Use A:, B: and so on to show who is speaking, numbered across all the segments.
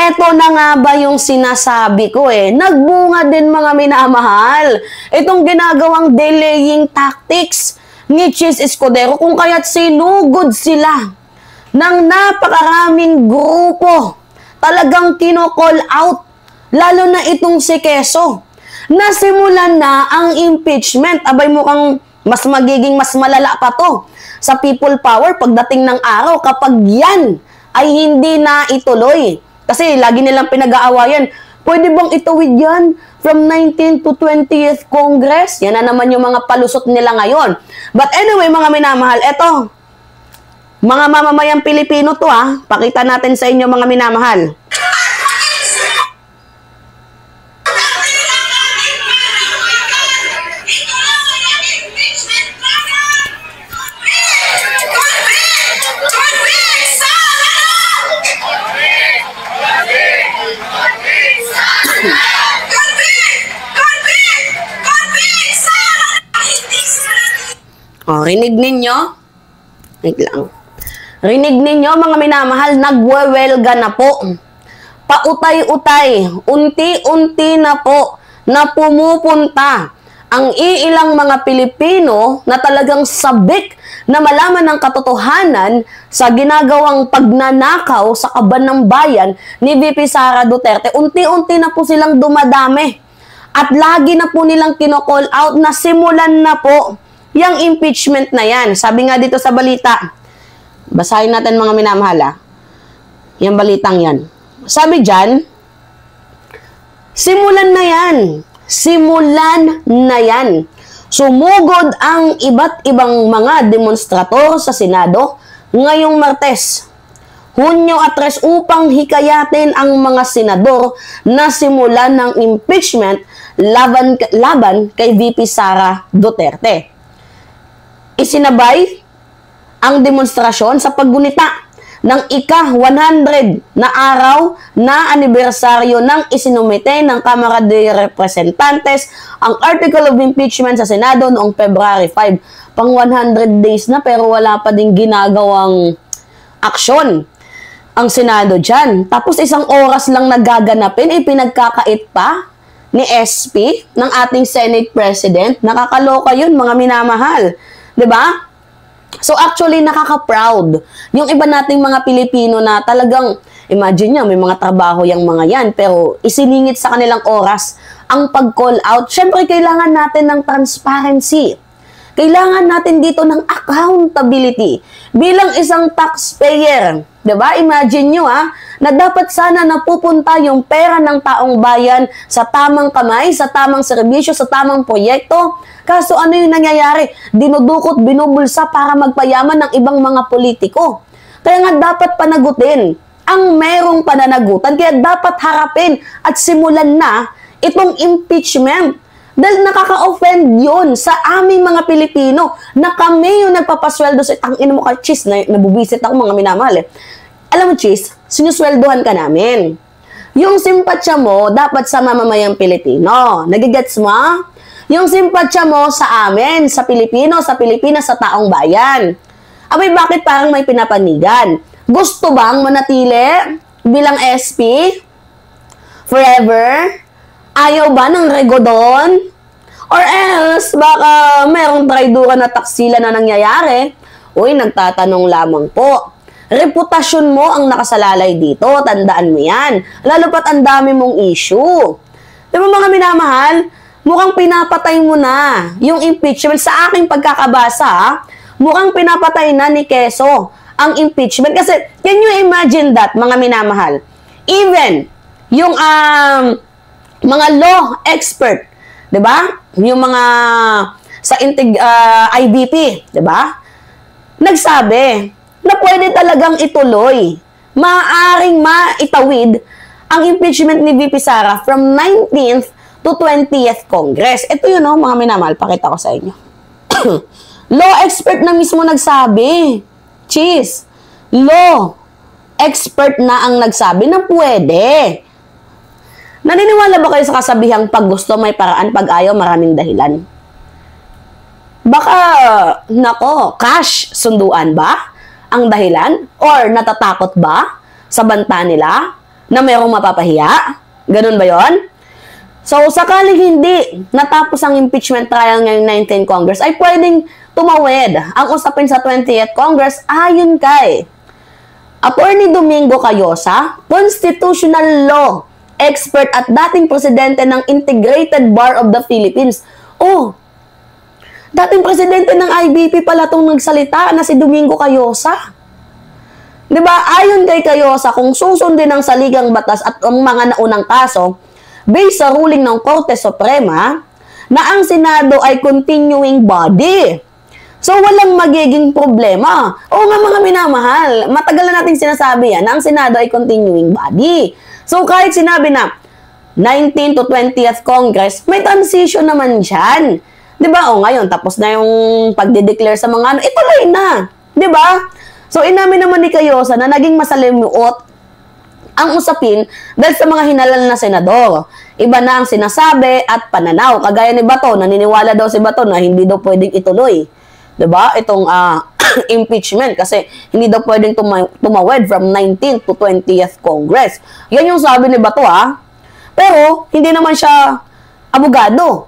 A: Eto na nga ba yung sinasabi ko eh. Nagbunga din mga minamahal. Itong ginagawang delaying tactics ni Chis Escudero kung kaya't sinugod sila ng napakaraming grupo. Talagang kino-call out. Lalo na itong si Quezon. Nasimulan na ang impeachment. Abay mukhang mas magiging mas malala pa to sa people power pagdating ng araw kapag yan ay hindi na ituloy. Kasi lagi nilang pinag-aawayan, pwede bang itawid yan from 19th to 20th Congress? Yan na naman yung mga palusot nila ngayon. But anyway, mga minamahal, eto, mga mamamayang Pilipino to pakita natin sa inyo mga minamahal. Rinig ninyo? Wait lang. Rinig ninyo mga minamahal, nagwewelga na po. Pautay-utay, unti-unti na po na pumupunta ang iilang mga Pilipino na talagang sabik na malaman ng katotohanan sa ginagawang pagnanakaw sa kaban ng bayan ni VP Sara Duterte. Unti-unti na po silang dumadami. At lagi na po nilang kino-call out na simulan na po yung impeachment na yan. Sabi nga dito sa balita, basahin natin mga minamahal yung balitang yan. Sabi dyan, simulan na yan. Simulan na yan. Sumugod ang iba't ibang mga demonstrator sa Senado ngayong Martes, Hunyo 3 upang hikayatin ang mga senador na simulan ng impeachment laban kay VP Sara Duterte. Isinabay ang demonstrasyon sa paggunita ng ika-100 na araw na anibersaryo ng isinumite ng Kamara de Representantes ang Article of Impeachment sa Senado noong February 5. Pang 100 days na pero wala pa ding ginagawang aksyon ang Senado dyan. Tapos isang oras lang nagaganapin, pinagkakait pa ni SP ng ating Senate President. Nakakaloka yun mga minamahal. 'Di ba? So actually nakaka-proud yung iba nating mga Pilipino na talagang imagine niyo may mga trabaho yang mga yan pero isiningit sa kanilang oras ang pag-call out. Syempre kailangan natin ng transparency. Kailangan natin dito ng accountability bilang isang taxpayer. 'Di ba? Imagine niyo na dapat sana napupunta yung pera ng taong bayan sa tamang kamay, sa tamang serbisyo, sa tamang proyekto. Kaso ano yung nangyayari? Dinudukot, binubulsa para magpayaman ng ibang mga politiko. Kaya nga dapat panagutin ang merong pananagutan. Kaya dapat harapin at simulan na itong impeachment. Dahil nakaka-offend yun sa aming mga Pilipino na kami yung nagpapasweldo sa tangin mo kay Chis, nabubisit ako mga minamahal Alam mo Chis, sinusweldohan ka namin. Yung simpatsya mo dapat sa mamamayang Pilipino. Nagigets mo? Yung simpatsya mo sa amin, sa Pilipino, sa Pilipinas, sa taong bayan. Abay, bakit parang may pinapanigan? Gusto bang manatili bilang SP? Forever? Ayaw ba ng regodon? Or else, baka merong traidura na taksila na nangyayari? Uy, nagtatanong lamang po. Reputasyon mo ang nakasalalay dito. Tandaan mo yan. Lalo pat ang dami mong issue. Diba mga minamahal? Mukhang pinapatay mo na yung impeachment. Sa aking pagkakabasa, mukhang pinapatay na ni Quezon ang impeachment. Kasi, can you imagine that, mga minamahal? Even, yung mga law expert, diba? Yung mga sa IBP, diba? Nagsabi na pwede talagang ituloy. Maaaring maitawid ang impeachment ni VP Sara from 19th to 20th Congress. Ito yun, mga minamahal. Pakita ko sa inyo. Law expert na mismo nagsabi. Cheese. Law expert na ang nagsabi na pwede. Naniniwala ba kayo sa kasabihang pag gusto may paraan, pag ayaw maraming dahilan? Baka, nako, cash, sunduan ba ang dahilan? Or natatakot ba sa banta nila? na mayroong mapapahiya? Ganun ba yon? So, sakaling hindi natapos ang impeachment trial ngayong 19th Congress, ay pwedeng tumawid ang usapin sa 20th Congress ayon kay Attorney Domingo Cayosa, constitutional law expert at dating presidente ng Integrated Bar of the Philippines. Oh, dating presidente ng IBP pala itong nagsalita na si Domingo Cayosa. Diba? Ayon kay Cayosa, kung susundin ang saligang batas at ang mga naunang kaso, based sa ruling ng Korte Suprema, na ang Senado ay continuing body. So, walang magiging problema. Oo nga mga minamahal, matagal na natin sinasabi yan, na ang Senado ay continuing body. So, kahit sinabi na 19th to 20th Congress, may transition naman dyan. Diba? O ngayon, tapos na yung pagdideclare sa mga ano, ituloy na. Diba? So, inamin naman ni Cayosa na naging masalimuot ang usapin dahil sa mga hinalal na senador. Iba na ang sinasabi at pananaw. Kagaya ni Bato, naniniwala daw si Bato na hindi daw pwedeng ituloy. Diba? Itong impeachment kasi hindi daw pwedeng tumawid from 19th to 20th Congress. Yan yung sabi ni Bato Pero, hindi naman siya abogado.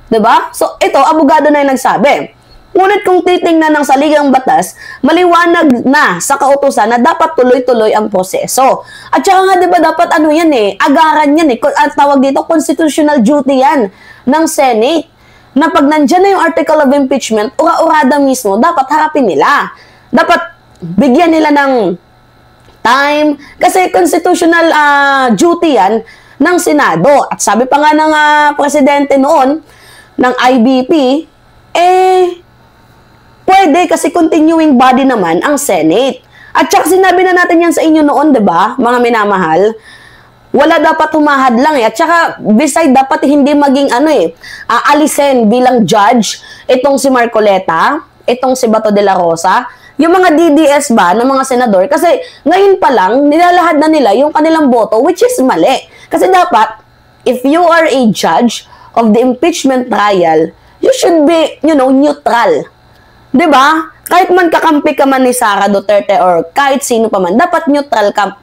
A: Diba? So, ito, abogado na yung nagsabi. Ngunit kung titingnan ng saligang batas, maliwanag na sa kautusan na dapat tuloy-tuloy ang proseso. At saka nga, di ba, dapat ano yan agaran yan Ang tawag dito, constitutional duty yan ng Senate. Na pag nandyan na yung article of impeachment, ura-urada mismo, dapat harapin nila. Dapat bigyan nila ng time. Kasi constitutional duty yan ng Senado. At sabi pa nga ng presidente noon, ng IBP, pwede kasi continuing body naman ang Senate. At saka sinabi na natin yan sa inyo noon, di ba, mga minamahal? Wala dapat humahad lang At saka, beside, dapat hindi maging alisin bilang judge itong si Marcoleta, itong si Bato de la Rosa, yung mga DDS ba ng mga senador. Kasi ngayon pa lang, nilalahad na nila yung kanilang boto, which is mali. Kasi dapat, if you are a judge of the impeachment trial, you should be, neutral. Diba? Kahit man kakampi ka man ni Sara Duterte or kahit sino pa man, dapat neutral ka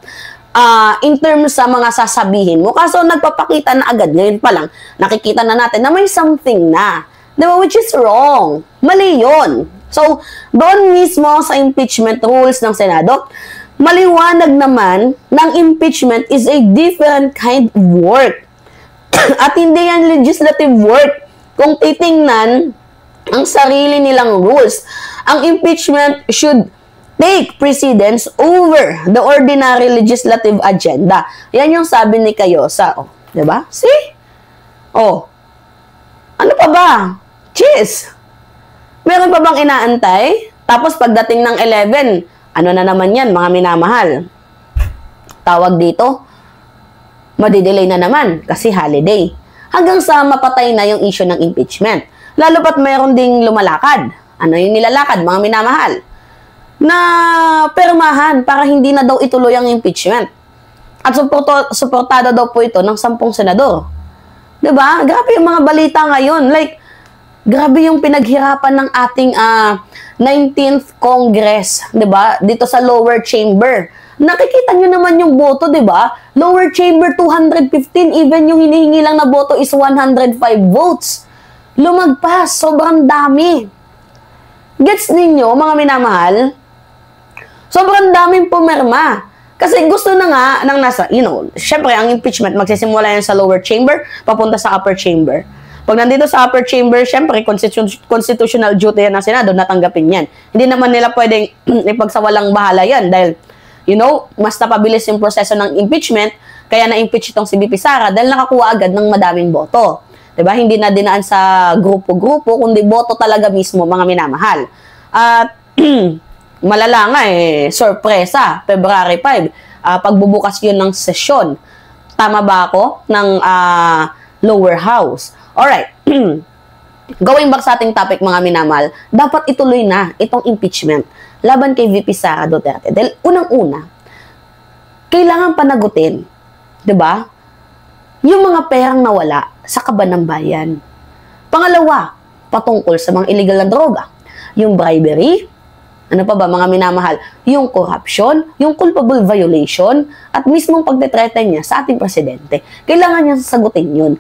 A: in terms sa mga sasabihin mo. Kaso nagpapakita na agad, ngayon pa lang, nakikita na natin na may something na. Diba? Which is wrong. Mali yun. So, doon mismo sa impeachment rules ng Senado, maliwanag naman ng impeachment is a different kind of work. At hindi yan legislative work. Kung titingnan ang sarili nilang rules, ang impeachment should take precedence over the ordinary legislative agenda. Yan yung sabi ni Cayosa. Diba? See? Ano pa ba? Cheers! Meron pa bang inaantay? Tapos pagdating ng 11, ano na naman yan, mga minamahal? Tawag dito, madidelay na naman kasi holiday. Hanggang sa mapatay na yung issue ng impeachment. Lalo pat mayroon ding lumalakad. Ano yung nilalakad, mga minamahal? Na permahan para hindi na daw ituloy ang impeachment. At suportado daw po ito ng 10 senador. Diba? Grabe yung mga balita ngayon. Like, grabe yung pinaghirapan ng ating 19th Congress. Diba? Dito sa lower chamber. Nakikita nyo naman yung boto, diba? Lower chamber 215, even yung hinihingi lang na boto is 105 votes. Lumagpas, sobrang dami. Gets ninyo, mga minamahal? Sobrang daming pumirma. Kasi gusto na nga ng nasa, syempre ang impeachment magsisimula yan sa lower chamber, papunta sa upper chamber. Pag nandito sa upper chamber, syempre constitutional duty yan ng Senado, natanggapin yan. Hindi naman nila pwedeng ipagsawalang bahala yan dahil mas napabilis yung proseso ng impeachment, kaya na-impeach itong si BP Sara dahil nakakuha agad ng madaming boto. Diba? Hindi na dinaan sa grupo-grupo, kundi boto talaga mismo, mga minamahal. At malala nga sorpresa, February 5, pagbubukas yun ng sesyon. Tama ba ako? Ng lower house. Alright. Going back sa ating topic, mga minamahal, dapat ituloy na itong impeachment laban kay VP Sara Duterte. Dahil unang-una, kailangan panagutin, diba? Yung mga perang nawala sa kaban ng bayan. Pangalawa, patungkol sa mga illegal na droga. Yung bribery, Ano pa ba mga minamahal? Yung corruption, yung culpable violation, at mismong pagdetreten niya sa ating presidente. Kailangan niya sasagutin yun.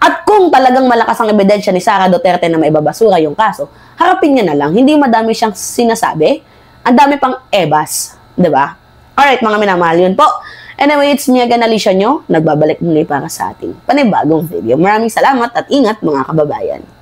A: At kung talagang malakas ang ebidensya ni Sara Duterte na maibabasura yung kaso, harapin niya na lang. Hindi madami siyang sinasabi. Ang dami pang ebas. Diba? Alright, mga minamahal, yun po. Anyway, it's me again, Alicia nyo. Nagbabalik muli para sa ating panibagong video. Maraming salamat at ingat mga kababayan.